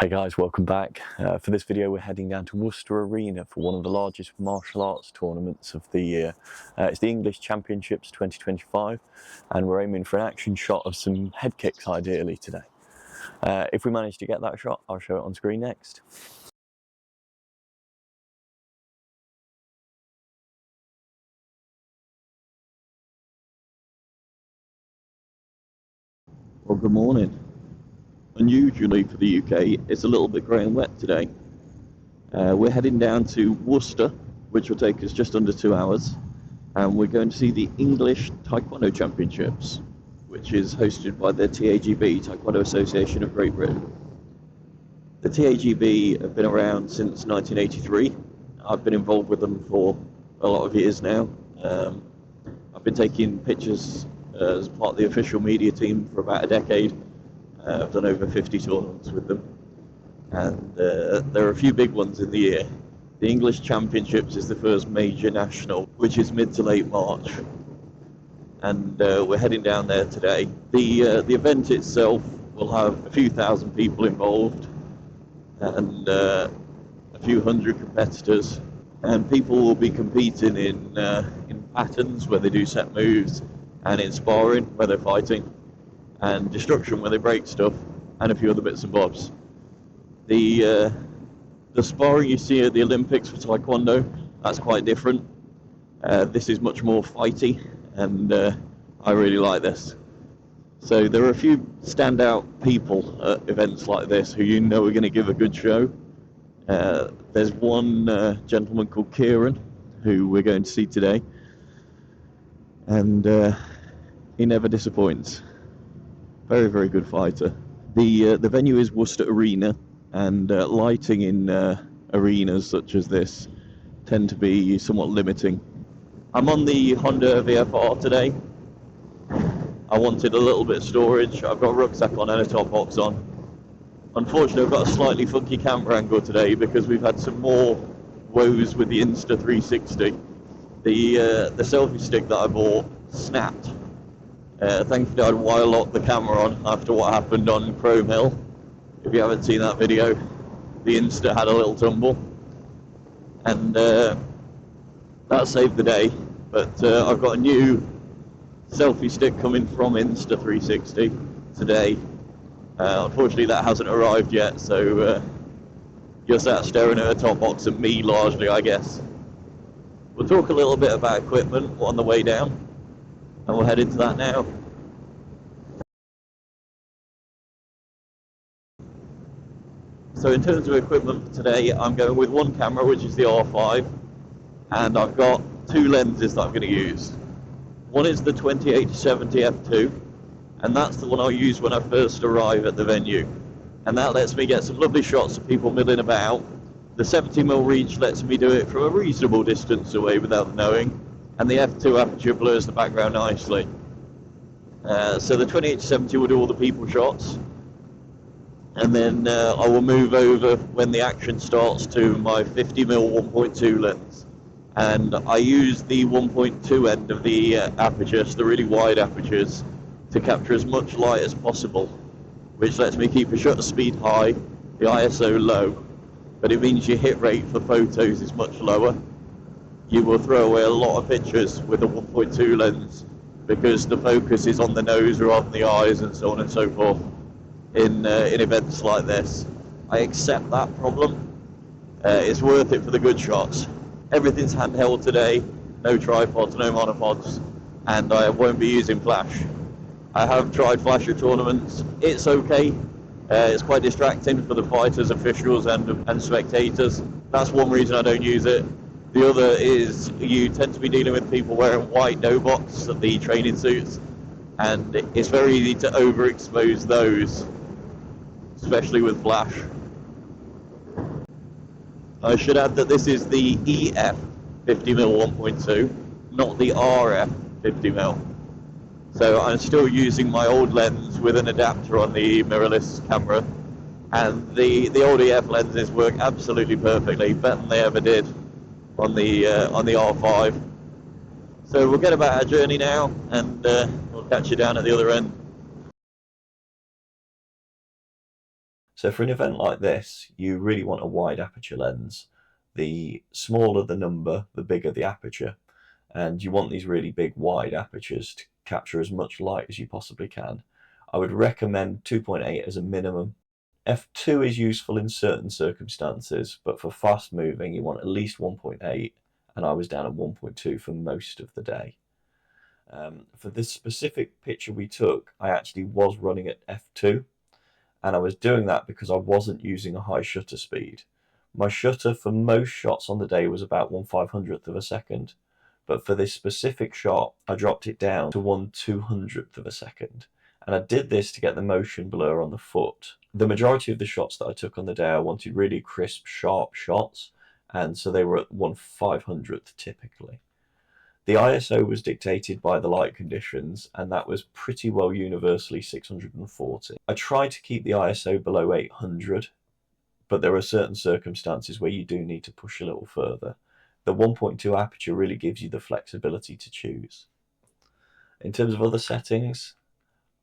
Hey guys, welcome back. For this video we're heading down to Worcester Arena for one of the largest martial arts tournaments of the year. It's the English Championships 2025 and we're aiming for an action shot of some head kicks ideally today. If we manage to get that shot, I'll show it on screen next. Well, good morning. Unusually for the UK, it's a little bit grey and wet today. We're heading down to Worcester, which will take us just under 2 hours, and we're going to see the English Taekwondo Championships, which is hosted by the TAGB, Taekwondo Association of Great Britain. The TAGB have been around since 1983. I've been involved with them for a lot of years now. I've been taking pictures as part of the official media team for about a decade. I've done over 50 tournaments with them. And there are a few big ones in the year. The English Championships is the first major national, which is mid to late March. And we're heading down there today. The event itself will have a few thousand people involved and a few hundred competitors. And people will be competing in patterns where they do set moves, and in sparring where they're fighting, and destruction where they break stuff, and a few other bits and bobs. The sparring you see at the Olympics for Taekwondo, that's quite different. This is much more fighty, and I really like this. So there are a few standout people at events like this who you know are going to give a good show. There's one gentleman called Kieran, who we're going to see today, and he never disappoints. Very, very good fighter. The venue is Worcester Arena, and lighting in arenas such as this tend to be somewhat limiting. I'm on the Honda VFR today. I wanted a little bit of storage. I've got a rucksack on and a top box on. Unfortunately, I've got a slightly funky camera angle today because we've had some more woes with the Insta360. The selfie stick that I bought snapped. Thankfully, I'd wire locked the camera on after what happened on Chrome Hill. If you haven't seen that video, the Insta had a little tumble, and that saved the day. But I've got a new selfie stick coming from Insta360 today. Unfortunately, that hasn't arrived yet, so you're sat staring at a top box at me largely, I guess. We'll talk a little bit about equipment on the way down, and we'll head into that now. So in terms of equipment for today, I'm going with one camera, which is the R5, and I've got two lenses that I'm going to use. One is the 28-70 f2, and that's the one I'll use when I first arrive at the venue. And that lets me get some lovely shots of people milling about. The 70mm reach lets me do it from a reasonable distance away without them knowing, and the f2 aperture blurs the background nicely. So the 28-70 will do all the people shots, and then I will move over when the action starts to my 50mm 1.2 lens. And I use the 1.2 end of the apertures, the really wide apertures, to capture as much light as possible, which lets me keep the shutter speed high, the ISO low, but it means your hit rate for photos is much lower. You will throw away a lot of pictures with a 1.2 lens because the focus is on the nose rather than the eyes and so on and so forth in events like this. I accept that problem. It's worth it for the good shots. Everything's handheld today, no tripods, no monopods, and I won't be using flash. I have tried flash at tournaments. It's okay. It's quite distracting for the fighters, officials, and spectators. That's one reason I don't use it. The other is you tend to be dealing with people wearing white no-box, the training suits, and it's very easy to overexpose those, especially with flash. I should add that this is the EF 50mm 1.2, not the RF 50mm. So I'm still using my old lens with an adapter on the mirrorless camera, and the old EF lenses work absolutely perfectly, better than they ever did on the R5. So we'll get about our journey now, and we'll catch you down at the other end. So for an event like this, you really want a wide aperture lens. The smaller the number, the bigger the aperture. And you want these really big wide apertures to capture as much light as you possibly can. I would recommend 2.8 as a minimum. F2 is useful in certain circumstances, but for fast moving you want at least 1.8, and I was down at 1.2 for most of the day. For this specific picture we took, I actually was running at f2, and I was doing that because I wasn't using a high shutter speed. My shutter for most shots on the day was about 1/500th of a second, but for this specific shot I dropped it down to 1/200th of a second, and I did this to get the motion blur on the foot. The majority of the shots that I took on the day I wanted really crisp, sharp shots, and so they were at 1/500th typically. The ISO was dictated by the light conditions, and that was pretty well universally 640. I tried to keep the ISO below 800, but there are certain circumstances where you do need to push a little further. The 1.2 aperture really gives you the flexibility to choose. In terms of other settings,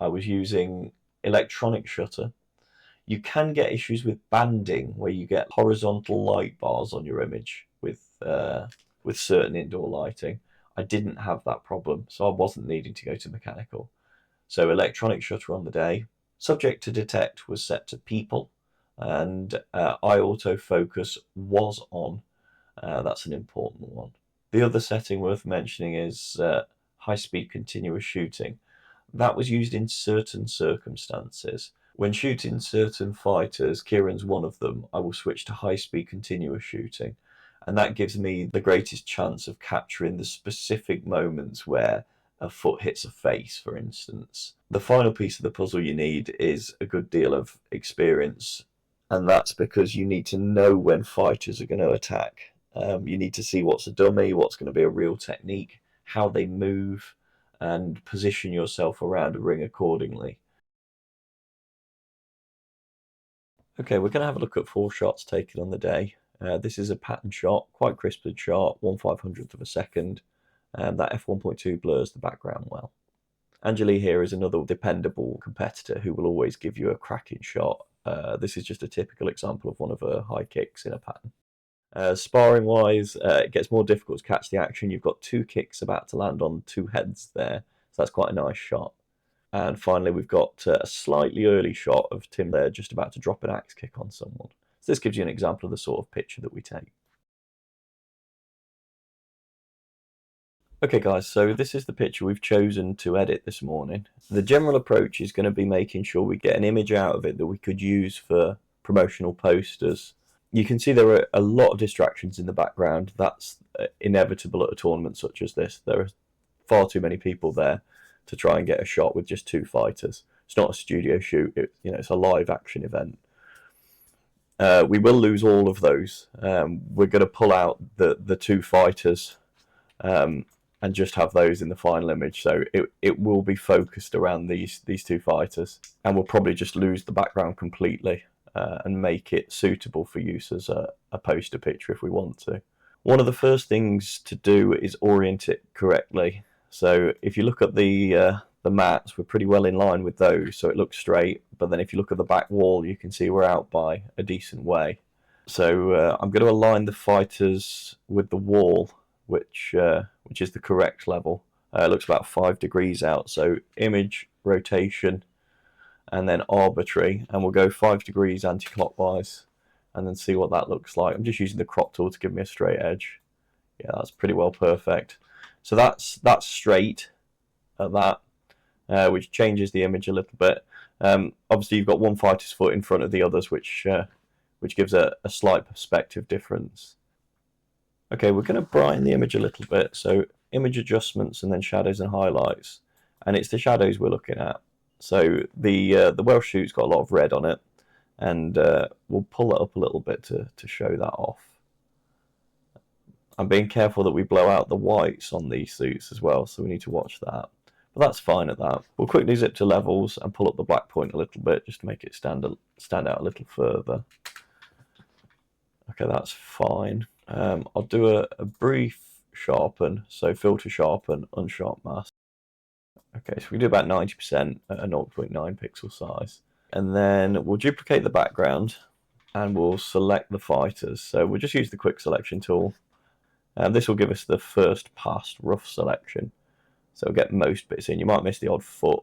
I was using electronic shutter. You can get issues with banding where you get horizontal light bars on your image with certain indoor lighting. I didn't have that problem, so I wasn't needing to go to mechanical. So electronic shutter on the day. Subject to detect was set to people, and eye autofocus was on. That's an important one. The other setting worth mentioning is high-speed continuous shooting. That was used in certain circumstances. When shooting certain fighters, Kieran's one of them, I will switch to high-speed continuous shooting, and that gives me the greatest chance of capturing the specific moments where a foot hits a face, for instance. The final piece of the puzzle you need is a good deal of experience, and that's because you need to know when fighters are going to attack. You need to see what's a dummy, what's going to be a real technique, how they move, and position yourself around a ring accordingly. Okay, we're going to have a look at 4 shots taken on the day. This is a pattern shot, quite crisped shot, 1/500th of a second. That f1.2 blurs the background well. Angeli here is another dependable competitor who will always give you a cracking shot. This is just a typical example of one of her high kicks in a pattern. Sparring wise, it gets more difficult to catch the action. You've got 2 kicks about to land on 2 heads there, so that's quite a nice shot. And finally, we've got a slightly early shot of Tim there just about to drop an axe kick on someone. So this gives you an example of the sort of picture that we take. Okay guys, so this is the picture we've chosen to edit this morning. The general approach is going to be making sure we get an image out of it that we could use for promotional posters. You can see there are a lot of distractions in the background. That's inevitable at a tournament such as this. There are far too many people there to try and get a shot with just 2 fighters. It's not a studio shoot, it's a live action event. We will lose all of those. We're going to pull out the 2 fighters and just have those in the final image. So it will be focused around these 2 fighters, and we'll probably just lose the background completely and make it suitable for use as a poster picture if we want to. One of the first things to do is orient it correctly. So if you look at the mats, we're pretty well in line with those, so it looks straight. But then if you look at the back wall, you can see we're out by a decent way. So I'm going to align the fighters with the wall, which is the correct level. It looks about 5 degrees out. So image, rotation, and then arbitrary, and we'll go 5 degrees anti-clockwise, and then see what that looks like. I'm just using the crop tool to give me a straight edge. Yeah, that's pretty well perfect. So that's straight at that, which changes the image a little bit. Obviously, you've got one fighter's foot in front of the others, which gives a slight perspective difference. Okay, we're going to brighten the image a little bit. So image adjustments and then shadows and highlights, and it's the shadows we're looking at. So the Welsh shoot's got a lot of red on it, and we'll pull that up a little bit to show that off. I'm being careful that we blow out the whites on these suits as well, so we need to watch that. But that's fine at that. We'll quickly zip to levels and pull up the black point a little bit just to make it stand out a little further. Okay, that's fine. I'll do a brief sharpen, so filter sharpen, unsharp mask. Okay, so we do about 90% at a 0.9 pixel size. and then we'll duplicate the background and we'll select the fighters. So we'll just use the quick selection tool, and this will give us the first pass rough selection. So we'll get most bits in. You might miss the odd foot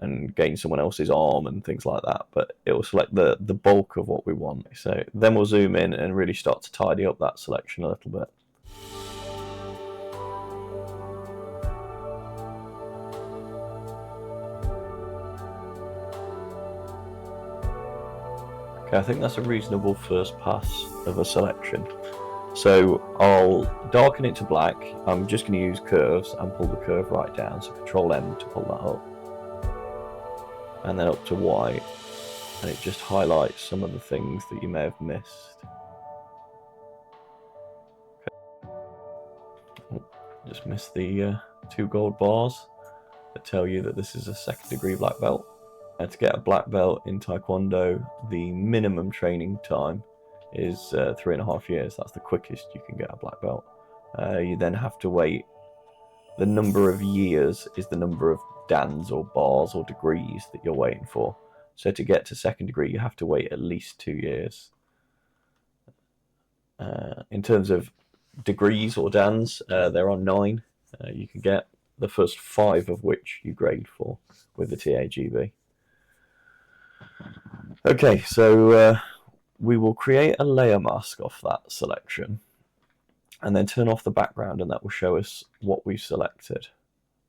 and gain someone else's arm and things like that, but it will select the bulk of what we want. So then we'll zoom in and really start to tidy up that selection a little bit. Okay, I think that's a reasonable first pass of a selection. So I'll darken it to black. I'm just going to use curves and pull the curve right down. So Control M to pull that up. And then up to white. And it just highlights some of the things that you may have missed. Okay. Oh, just missed the 2 gold bars that tell you that this is a 2nd degree black belt. And to get a black belt in Taekwondo, the minimum training time is 3.5 years. That's the quickest you can get a black belt. You then have to wait. The number of years is the number of dans or bars or degrees that you're waiting for. So to get to 2nd degree, you have to wait at least 2 years. In terms of degrees or dans, there are 9 you can get, the first 5 of which you grade for with the TAGB. Okay, so we will create a layer mask off that selection and then turn off the background, and that will show us what we've selected.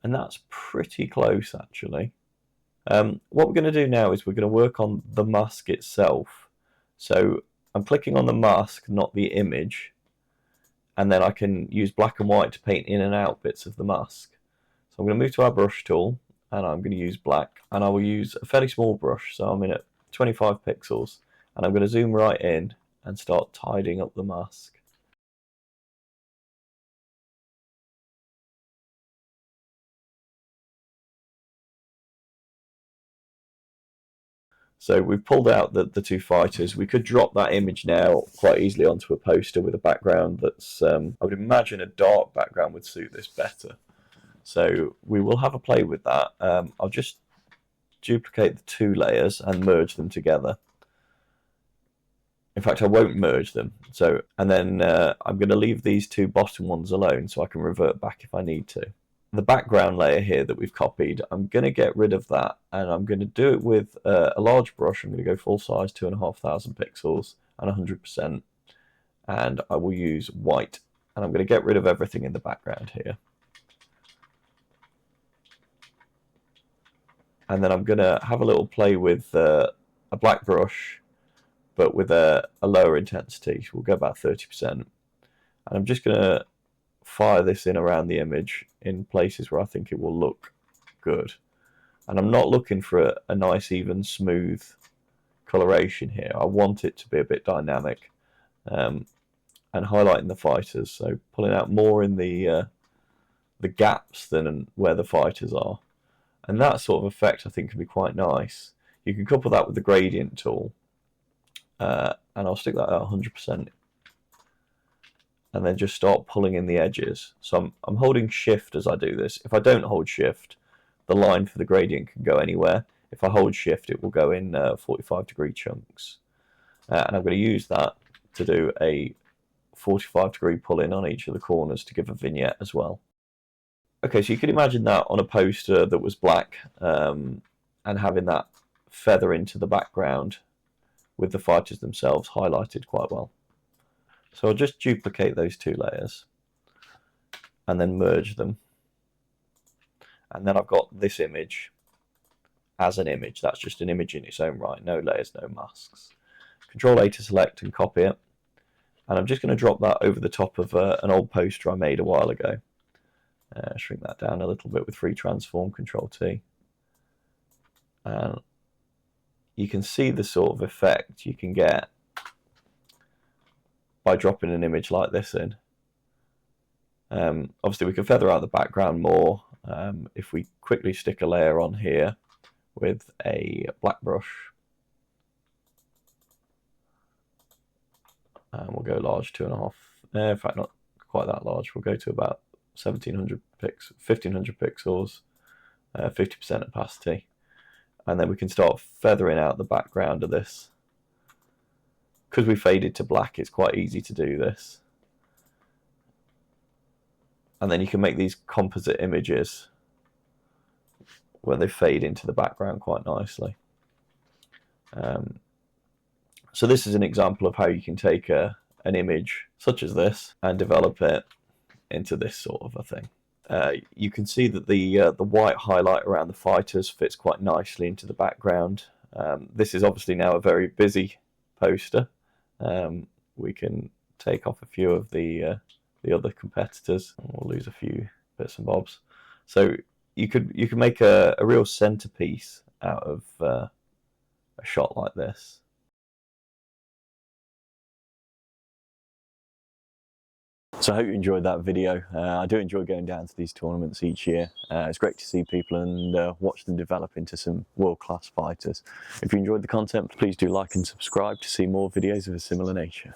And that's pretty close, actually. What we're going to do now is we're going to work on the mask itself. So I'm clicking on the mask, not the image, and then I can use black and white to paint in and out bits of the mask. So I'm going to move to our brush tool, and I'm going to use black, and I will use a fairly small brush, so I'm in at 25 pixels, and I'm going to zoom right in and start tidying up the mask. So we've pulled out the 2 fighters. We could drop that image now quite easily onto a poster with a background that's, I would imagine a dark background would suit this better. So we will have a play with that. I'll just duplicate the 2 layers and merge them together. In fact, I won't merge them. So, and then I'm going to leave these 2 bottom ones alone so I can revert back if I need to. The background layer here that we've copied, I'm going to get rid of that, and I'm going to do it with a large brush. I'm going to go full size, 2,500 pixels and 100%, and I will use white, and I'm going to get rid of everything in the background here. And then I'm going to have a little play with a black brush, but with a lower intensity. We'll go about 30%. And I'm just going to fire this in around the image in places where I think it will look good. And I'm not looking for a nice, even, smooth coloration here. I want it to be a bit dynamic, and highlighting the fighters. So pulling out more in the gaps than where the fighters are. And that sort of effect, I think, can be quite nice. You can couple that with the gradient tool, and I'll stick that at 100%, and then just start pulling in the edges. So I'm holding shift as I do this. If I don't hold shift, the line for the gradient can go anywhere. If I hold shift, it will go in 45-degree chunks. And I'm going to use that to do a 45-degree pull-in on each of the corners to give a vignette as well. Okay, so you can imagine that on a poster that was black, and having that feather into the background with the fighters themselves highlighted quite well. So I'll just duplicate those 2 layers and then merge them. And then I've got this image as an image. That's just an image in its own right. No layers, no masks. Control A to select and copy it. And I'm just going to drop that over the top of an old poster I made a while ago. Shrink that down a little bit with free transform, Control T. And you can see the sort of effect you can get by dropping an image like this in. Obviously we can feather out the background more if we quickly stick a layer on here with a black brush, and we'll go large, 2.5, in fact not quite that large, we'll go to about 1,700 pixels, 1,500 pixels, 50% opacity, And then we can start feathering out the background of this. Because we faded to black, it's quite easy to do this. And then you can make these composite images where they fade into the background quite nicely. So this is an example of how you can take an image such as this and develop it into this sort of a thing. You can see that the white highlight around the fighters fits quite nicely into the background. This is obviously now a very busy poster. We can take off a few of the other competitors, and we'll lose a few bits and bobs. So you could make a real centerpiece out of a shot like this. So I hope you enjoyed that video. I do enjoy going down to these tournaments each year. It's great to see people and watch them develop into some world-class fighters. If you enjoyed the content, please do like and subscribe to see more videos of a similar nature.